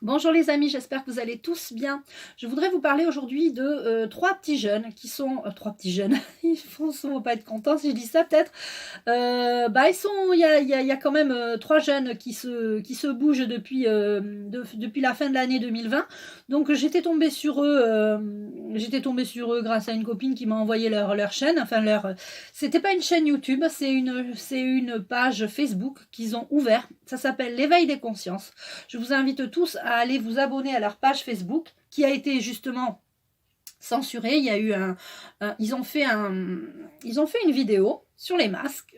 Bonjour les amis, j'espère que vous allez tous bien. Je voudrais vous parler aujourd'hui de trois petits jeunes qui sont... trois petits jeunes, ils vont pas être contents si je dis ça peut-être. Il y a quand même trois jeunes qui se bougent depuis la fin de l'année 2020. Donc j'étais tombée sur eux grâce à une copine qui m'a envoyé leur chaîne. C'était pas une chaîne YouTube, c'est une page Facebook qu'ils ont ouvert. Ça s'appelle l'éveil des consciences. Je vous invite tous à aller vous abonner à leur page Facebook qui a été justement censurée. Il y a eu ils ont fait une vidéo sur les masques,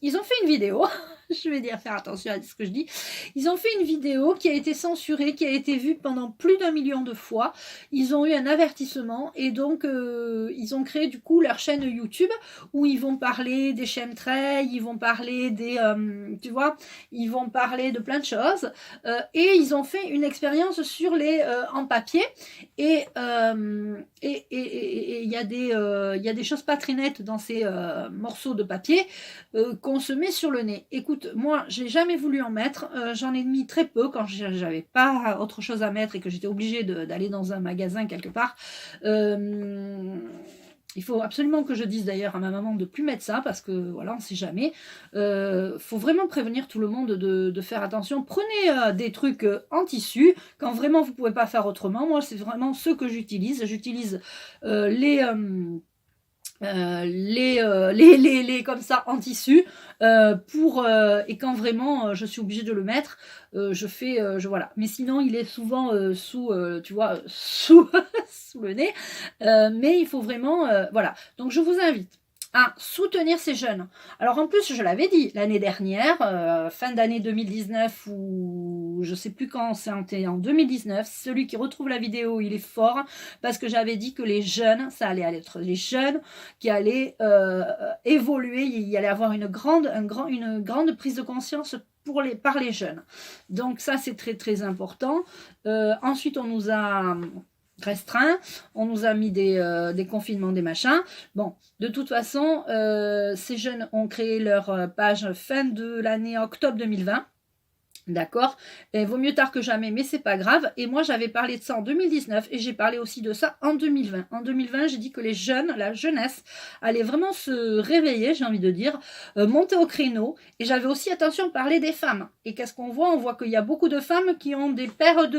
ils ont fait une vidéo. Je vais faire attention à ce que je dis. Ils ont fait une vidéo qui a été censurée, qui a été vue pendant plus d'1 million de fois. Ils ont eu un avertissement et donc ils ont créé du coup leur chaîne YouTube où ils vont parler des chemtrails, ils vont parler tu vois, ils vont parler de plein de choses et ils ont fait une expérience sur les en papier et il y a des choses pas très nettes dans ces morceaux de papier qu'on se met sur le nez. Écoute, moi, j'ai jamais voulu en mettre. J'en ai mis très peu quand j'avais pas autre chose à mettre et que j'étais obligée d'aller dans un magasin quelque part. Il faut absolument que je dise d'ailleurs à ma maman de plus mettre ça parce que voilà, on sait jamais. Faut vraiment prévenir tout le monde de faire attention. Prenez des trucs en tissu quand vraiment vous pouvez pas faire autrement. Moi, c'est vraiment ce que j'utilise. J'utilise les comme ça en tissu et quand vraiment je suis obligée de le mettre voilà, mais sinon il est souvent sous tu vois sous sous le nez mais il faut vraiment voilà, donc je vous invite à soutenir ces jeunes. Alors en plus, je l'avais dit l'année dernière, fin d'année 2019 ou je sais plus quand, c'était en 2019. Celui qui retrouve la vidéo, il est fort parce que j'avais dit que les jeunes, ça allait être les jeunes qui allaient évoluer, il y allait avoir une grande prise de conscience par les jeunes. Donc ça, c'est très très important. Ensuite, on nous a restreint, on nous a mis des confinements, des machins. Bon, de toute façon, ces jeunes ont créé leur page fin de l'année octobre 2020. D'accord, et vaut mieux tard que jamais, mais c'est pas grave. Et moi, j'avais parlé de ça en 2019 et j'ai parlé aussi de ça en 2020. En 2020, j'ai dit que les jeunes, la jeunesse, allait vraiment se réveiller, j'ai envie de dire, monter au créneau. Et j'avais aussi, attention, parlé des femmes. Et qu'est-ce qu'on voit? On voit qu'il y a beaucoup de femmes qui ont des pères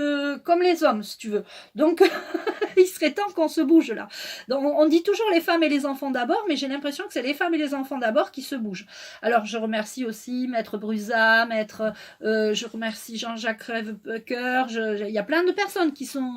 comme les hommes, si tu veux. Donc, il serait temps qu'on se bouge là. Donc, on dit toujours les femmes et les enfants d'abord, mais j'ai l'impression que c'est les femmes et les enfants d'abord qui se bougent. Alors, je remercie aussi Maître Brusa, je remercie Jean-Jacques Rêvecoeur. Il y a plein de personnes qui sont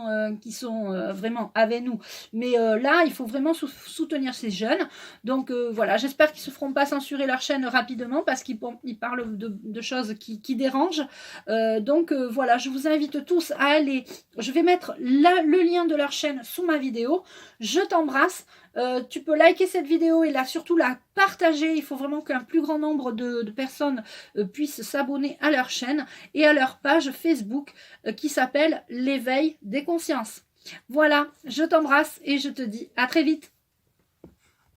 vraiment avec nous. Mais là, il faut vraiment soutenir ces jeunes. Donc voilà, j'espère qu'ils ne se feront pas censurer leur chaîne rapidement parce qu'ils parlent de choses qui dérangent. Voilà, je vous invite tous à aller. Je vais mettre le lien de leur chaîne sous ma vidéo. Je t'embrasse. Tu peux liker cette vidéo et là surtout la partager. Il faut vraiment qu'un plus grand nombre de personnes puissent s'abonner à leur chaîne et à leur page Facebook qui s'appelle l'éveil des consciences. Voilà, je t'embrasse et je te dis à très vite.